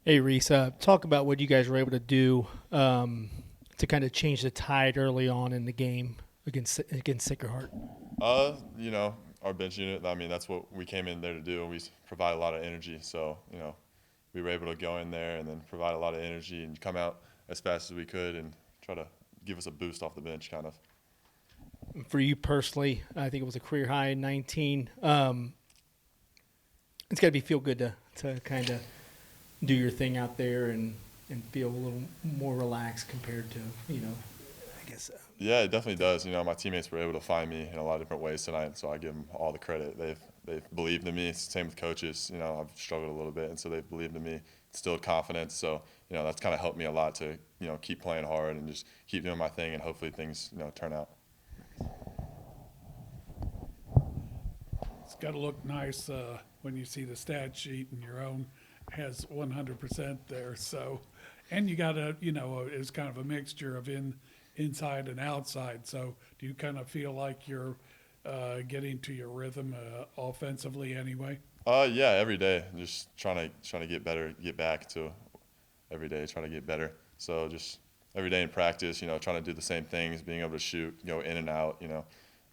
Hey, Reese, talk about what you guys were able to do to kind of change the tide early on in the game against Sacred Heart. You know, our bench unit, I mean, that's what we came in there to do. We provide a lot of energy. So, we were able to go in there and then provide a lot of energy and come out as fast as we could and try to give us a boost off the bench, kind of. For you personally, I think it was a career high 19. It's got to be feel good to kind of do your thing out there and feel a little more relaxed compared to, I guess. Yeah, it definitely does. My teammates were able to find me in a lot of different ways tonight, so I give them all the credit. They've believed in me. Same with coaches. I've struggled a little bit, and so they've believed in me, instilled confidence. So that's kind of helped me a lot to keep playing hard and just keep doing my thing, and hopefully things turn out. It's got to look nice when you see the stat sheet and your own has 100% there. So, and you got to, it's kind of a mixture of inside and outside. So, do you kind of feel like you're getting to your rhythm offensively anyway? Yeah, every day, just trying to get better, get back to every day, trying to get better. So just every day in practice, trying to do the same things, being able to shoot, go in and out,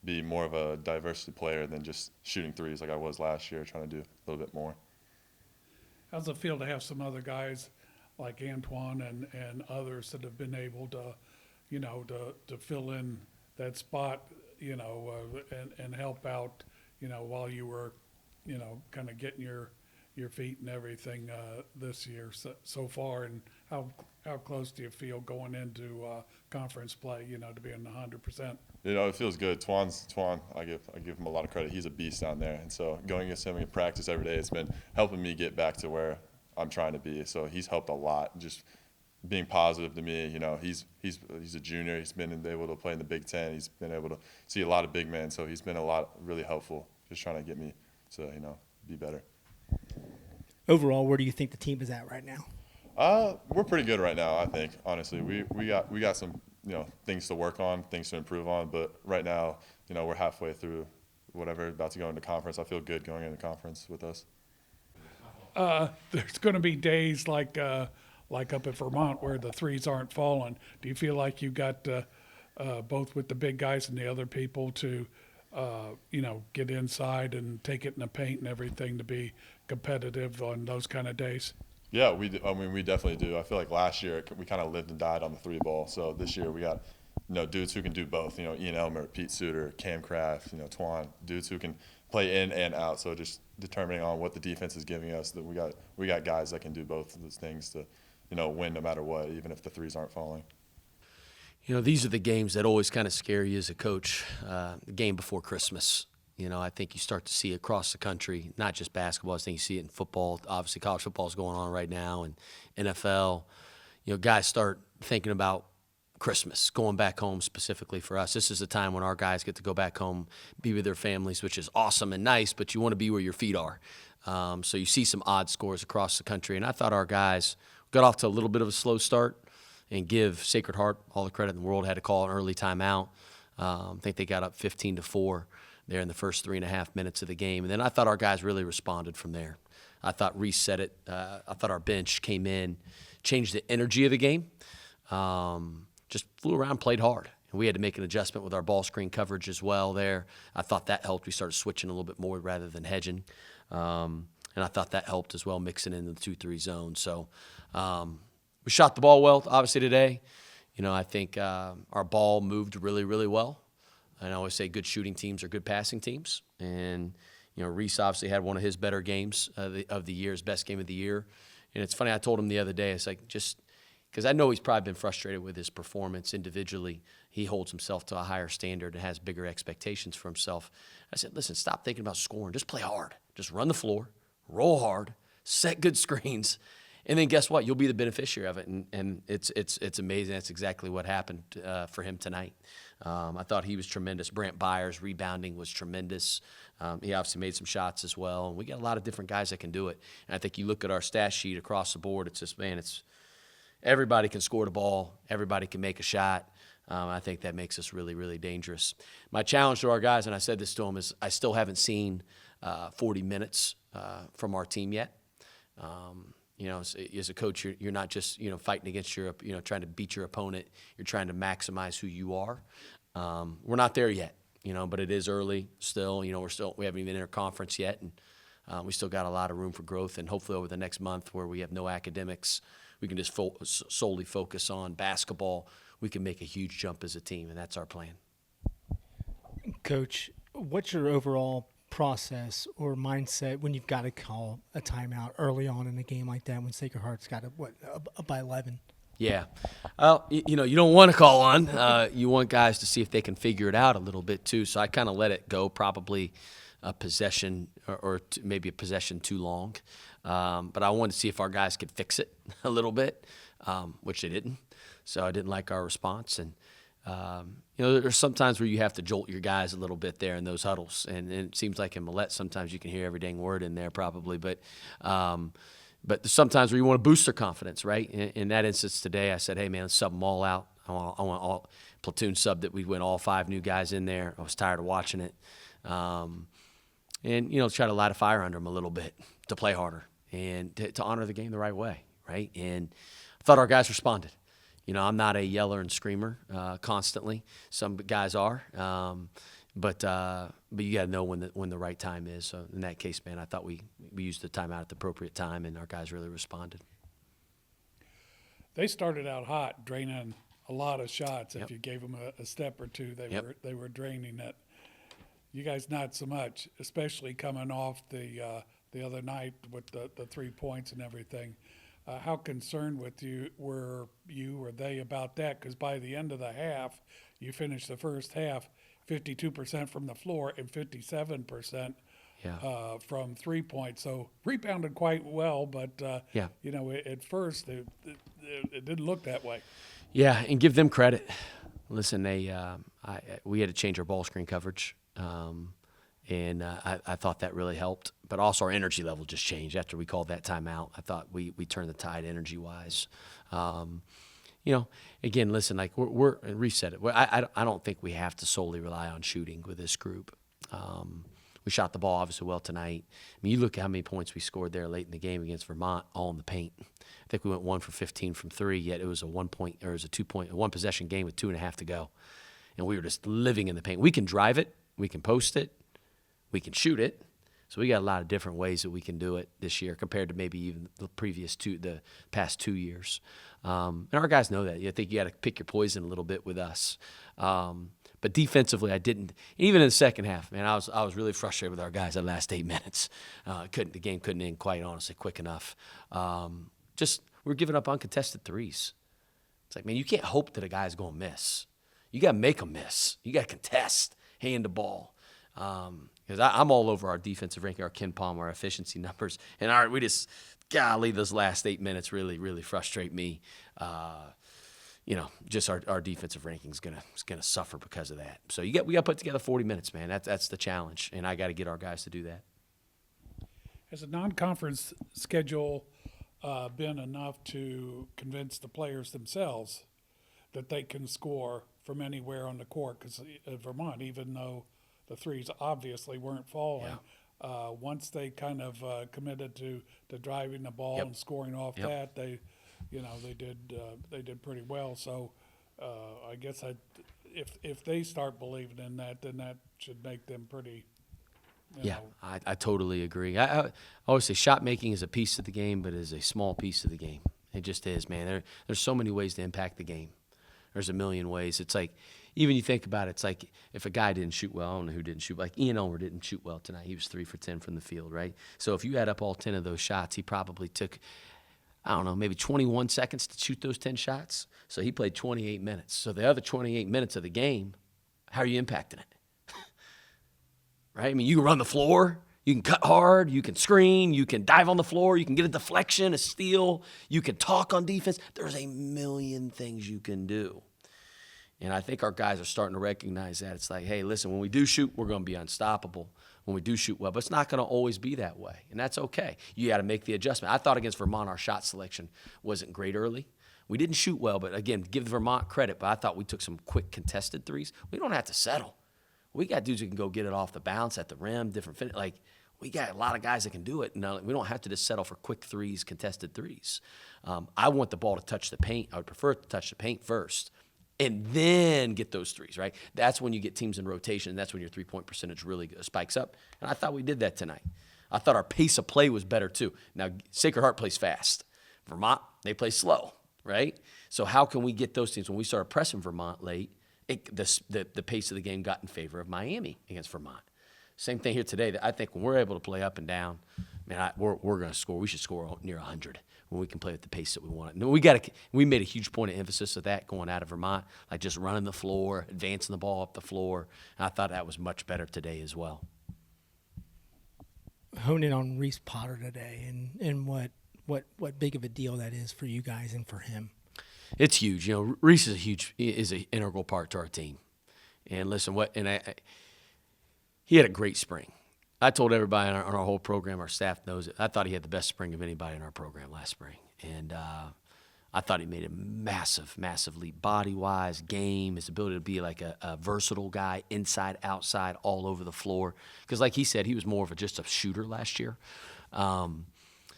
be more of a diversity player than just shooting threes like I was last year, trying to do a little bit more. How's it feel to have some other guys like Antoine and others that have been able to, to fill in that spot, and help out, while you were, kind of getting your feet and everything this year so far, and how close do you feel going into conference play, to being 100%? It feels good. Twan, I give him a lot of credit. He's a beast down there, and so going against him in practice every day, it's been helping me get back to where I'm trying to be. So he's helped a lot. Just being positive to me. He's a junior. He's been able to play in the Big Ten. He's been able to see a lot of big men. So he's been a lot really helpful. Just trying to get me to be better. Overall, where do you think the team is at right now? We're pretty good right now. I think honestly, we got some things to work on, things to improve on. But right now, we're halfway through whatever about to go into conference. I feel good going into conference with us. There's going to be days like up at Vermont where the threes aren't falling. Do you feel like you got both with the big guys and the other people to get inside and take it in the paint and everything to be competitive on those kind of days? Yeah, we do. I mean, we definitely do. I feel like last year we kind of lived and died on the three ball. So this year we got dudes who can do both. Ian Elmer, Pete Suter, Cam Kraft, Twan, dudes who can play in and out. So just determining on what the defense is giving us, that we got guys that can do both of those things to win no matter what, even if the threes aren't falling. These are the games that always kind of scare you as a coach. The game before Christmas. I think you start to see across the country, not just basketball. I think you see it in football. Obviously, college football is going on right now, and NFL. Guys start thinking about Christmas, going back home specifically for us. This is the time when our guys get to go back home, be with their families, which is awesome and nice, but you want to be where your feet are. So you see some odd scores across the country, and I thought our guys got off to a little bit of a slow start, and give Sacred Heart all the credit in the world. Had to call an early timeout. I think they got up 15-4 there in the first 3.5 minutes of the game. And then I thought our guys really responded from there. I thought Reese said it. I thought our bench came in, changed the energy of the game, just flew around, played hard. And we had to make an adjustment with our ball screen coverage as well there. I thought that helped. We started switching a little bit more rather than hedging. And I thought that helped as well, mixing in the 2-3 zone. So we shot the ball well, obviously, today. I think our ball moved really, really well. And I always say good shooting teams are good passing teams. And, Reese obviously had one of his better games of the year, his best game of the year. And it's funny, I told him the other day, it's like just because I know he's probably been frustrated with his performance individually. He holds himself to a higher standard and has bigger expectations for himself. I said, listen, stop thinking about scoring. Just play hard. Just run the floor, roll hard, set good screens. And then guess what? You'll be the beneficiary of it, and it's amazing. That's exactly what happened for him tonight. I thought he was tremendous. Brant Byers' rebounding was tremendous. He obviously made some shots as well. And we got a lot of different guys that can do it. And I think you look at our stat sheet across the board, it's just, man, it's everybody can score the ball. Everybody can make a shot. I think that makes us really, really dangerous. My challenge to our guys, and I said this to them, is I still haven't seen 40 minutes from our team yet. You know, as a coach, you're not just, you know, fighting against trying to beat your opponent. You're trying to maximize who you are. We're not there yet, you know, but it is early still. You know, we haven't even entered conference yet, and we still got a lot of room for growth. And hopefully over the next month, where we have no academics, we can just solely focus on basketball. We can make a huge jump as a team, and that's our plan. Coach, what's your overall process or mindset when you've got to call a timeout early on in a game like that when Sacred Heart's got up by 11? Yeah. Well, you know, you don't want to call on. You want guys to see if they can figure it out a little bit too. So I kind of let it go, probably a possession or maybe a possession too long. But I wanted to see if our guys could fix it a little bit, which they didn't. So I didn't like our response. And you know, there's sometimes where you have to jolt your guys a little bit there in those huddles, and it seems like in Millette sometimes you can hear every dang word in there probably, but there's sometimes where you want to boost their confidence, right? In that instance today, I said, hey man, let's sub them all out. I want all platoon sub that we went all 5 new guys in there. I was tired of watching it, and you know, try to light a fire under them a little bit to play harder and to honor the game the right way, right? And I thought our guys responded. You know, I'm not a yeller and screamer constantly. Some guys are, but you got to know when the right time is. So in that case, man, I thought we used the timeout at the appropriate time, and our guys really responded. They started out hot, draining a lot of shots. Yep. If you gave them a step or two, they were draining it. You guys not so much, especially coming off the other night with the 3 points and everything. How concerned were they about that? Because by the end of the half, you finished the first half 52% from the floor and 57% from 3 points. So rebounded quite well, but you know, at first it didn't look that way. Yeah, and give them credit. Listen, we had to change our ball screen coverage. And I thought that really helped. But also our energy level just changed after we called that timeout. I thought we turned the tide energy-wise. You know, again, listen, like we're and reset it. I don't think we have to solely rely on shooting with this group. We shot the ball obviously well tonight. I mean, you look at how many points we scored there late in the game against Vermont, all in the paint. I think we went 1 for 15 from 3, yet it was a 1 possession game with 2.5 to go. And we were just living in the paint. We can drive it. We can post it. We can shoot it. So we got a lot of different ways that we can do it this year compared to maybe even the past 2 years. And our guys know that. I think you got to pick your poison a little bit with us. But defensively, I didn't. Even in the second half, man, I was really frustrated with our guys the last 8 minutes. The game couldn't end, quite honestly, quick enough. We're giving up uncontested threes. It's like, man, you can't hope that a guy's going to miss. You got to make them miss. You got to contest, hand the ball. Because I'm all over our defensive ranking, our Ken Palm, our efficiency numbers, and golly, those last 8 minutes really, really frustrate me. You know, just our defensive ranking is gonna suffer because of that. So we got to put together 40 minutes, man. That's the challenge, and I got to get our guys to do that. Has a non-conference schedule been enough to convince the players themselves that they can score from anywhere on the court? Because Vermont, even though the threes obviously weren't falling, once they kind of committed to driving the ball and scoring off that, they did pretty well. So I guess if they start believing in that, then that should make them pretty. You know. I totally agree. I always say shot making is a piece of the game, but it is a small piece of the game. It just is, man. There's so many ways to impact the game. There's a million ways. It's like, even you think about it, it's like if a guy didn't shoot well, I don't know who didn't shoot, like Ian Ulmer didn't shoot well tonight. He was 3 for 10 from the field, right? So if you add up all 10 of those shots, he probably took, I don't know, maybe 21 seconds to shoot those 10 shots. So he played 28 minutes. So the other 28 minutes of the game, how are you impacting it? Right? I mean, you can run the floor, you can cut hard, you can screen, you can dive on the floor, you can get a deflection, a steal, you can talk on defense. There's a million things you can do. And I think our guys are starting to recognize that. It's like, hey, listen, when we do shoot, we're going to be unstoppable when we do shoot well. But it's not going to always be that way, and that's okay. You got to make the adjustment. I thought against Vermont our shot selection wasn't great early. We didn't shoot well, but, again, give Vermont credit. But I thought we took some quick contested threes. We don't have to settle. We got dudes who can go get it off the bounce at the rim, different finish. Like, we got a lot of guys that can do it. Now, we don't have to just settle for quick threes, contested threes. I want the ball to touch the paint. I would prefer it to touch the paint first and then get those threes, right? That's when you get teams in rotation. That's when your three-point percentage really spikes up. And I thought we did that tonight. I thought our pace of play was better too. Now, Sacred Heart plays fast. Vermont, they play slow, right? So how can we get those teams? When we started pressing Vermont late, the pace of the game got in favor of Miami against Vermont. Same thing here today. I think when we're able to play up and down, man, we're going to score. We should score near 100 when we can play at the pace that we want. And we made a huge point of emphasis of that going out of Vermont, like just running the floor, advancing the ball up the floor. And I thought that was much better today as well. Hone in on Reese Potter today and what big of a deal that is for you guys and for him. It's huge. You know, Reese is an integral part to our team. And listen, he had a great spring. I told everybody on our whole program, our staff knows it. I thought he had the best spring of anybody in our program last spring. And I thought he made a massive, massive leap body-wise, game, his ability to be like a versatile guy, inside, outside, all over the floor. Because like he said, he was more of just a shooter last year. Then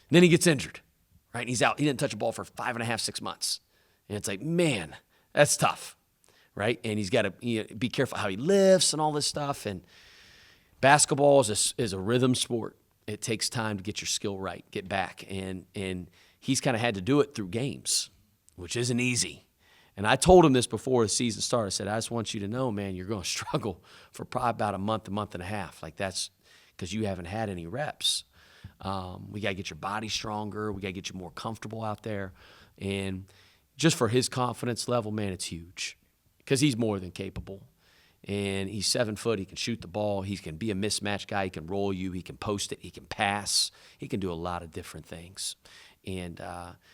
he gets injured, right? He's out. He didn't touch a ball for 5.5, 6 months. And it's like, man, that's tough, right? And he's got to be careful how he lifts and all this stuff. And basketball is a rhythm sport. It takes time to get your skill right, get back. And he's kind of had to do it through games, which isn't easy. And I told him this before the season started. I said, I just want you to know, man, you're going to struggle for probably about a month and a half. Like that's because you haven't had any reps. We got to get your body stronger. We got to get you more comfortable out there. And just for his confidence level, man, it's huge because he's more than capable. And he's 7 foot. He can shoot the ball. He can be a mismatch guy. He can roll you. He can post it. He can pass. He can do a lot of different things. And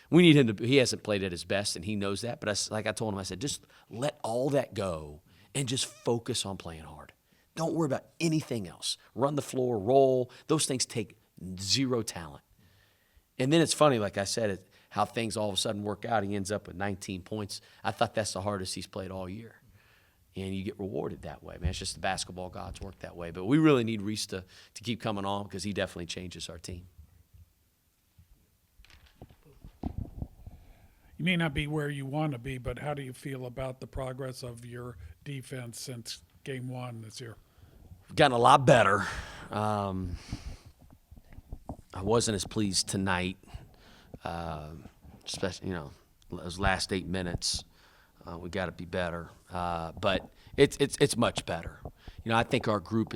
we need him to – he hasn't played at his best, and he knows that. But like I told him, I said, just let all that go and just focus on playing hard. Don't worry about anything else. Run the floor, roll. Those things take zero talent. And then it's funny, like I said, how things all of a sudden work out. He ends up with 19 points. I thought that's the hardest he's played all year. And you get rewarded that way, man. It's just the basketball gods work that way. But we really need Reese to keep coming on because he definitely changes our team. You may not be where you want to be, but how do you feel about the progress of your defense since game one this year? We've gotten a lot better. I wasn't as pleased tonight, especially, those last 8 minutes. We got to be better, but it's much better. I think our group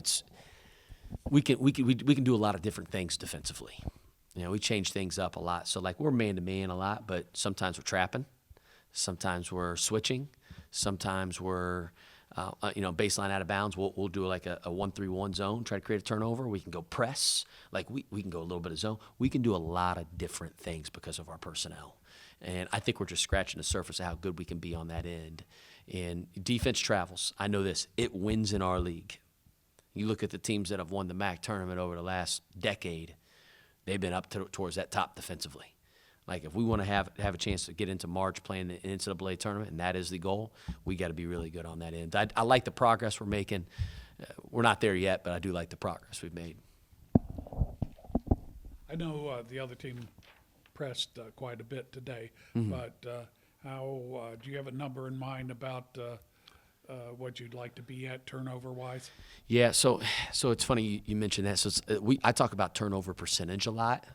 we can do a lot of different things defensively. We change things up a lot. So like we're man to man a lot, but sometimes we're trapping, sometimes we're switching, sometimes we're baseline out of bounds. We'll do like a 1-3-1 zone, try to create a turnover. We can go press, like we can go a little bit of zone. We can do a lot of different things because of our personnel. And I think we're just scratching the surface of how good we can be on that end. And defense travels. I know this. It wins in our league. You look at the teams that have won the MAC tournament over the last decade, they've been up towards that top defensively. Like if we want to have a chance to get into March playing the NCAA tournament, and that is the goal, we got to be really good on that end. I like the progress we're making. We're not there yet, but I do like the progress we've made. I know the other team pressed quite a bit today, but how do you have a number in mind about what you'd like to be at turnover-wise? Yeah, so it's funny you mentioned that. So I talk about turnover percentage a lot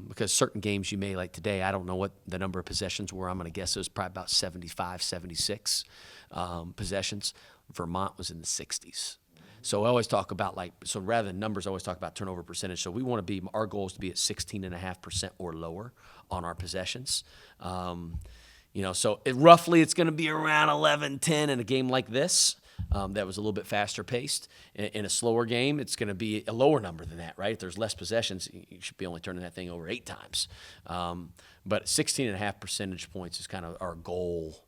because certain games you may, like today, I don't know what the number of possessions were. I'm going to guess it was probably about 75, 76 possessions. Vermont was in the 60s. So I always talk about so rather than numbers, I always talk about turnover percentage. So we want to be, our goal is to be at 16.5% or lower on our possessions. So roughly it's going to be around 11-10 in a game like this that was a little bit faster paced. In a slower game, it's going to be a lower number than that, right? If there's less possessions, you should be only turning that thing over 8 times. But 16.5 percentage points is kind of our goal,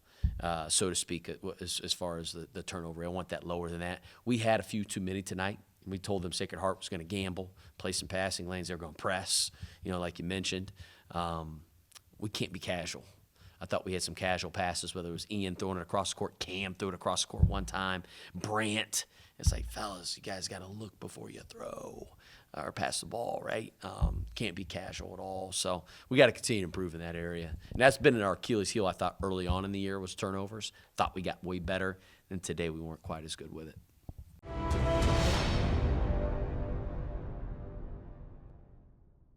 so to speak, as far as the turnover. I want that lower than that. We had a few too many tonight. We told them Sacred Heart was going to gamble, play some passing lanes. They were going to press, like you mentioned. We can't be casual. I thought we had some casual passes, whether it was Ian throwing it across the court, Cam threw it across the court one time, Brant It's like, fellas, you guys got to look before you throw or pass the ball, right? Can't be casual at all. So we got to continue to improve in that area. And that's been our Achilles heel, I thought, early on in the year was turnovers. Thought we got way better, and today we weren't quite as good with it.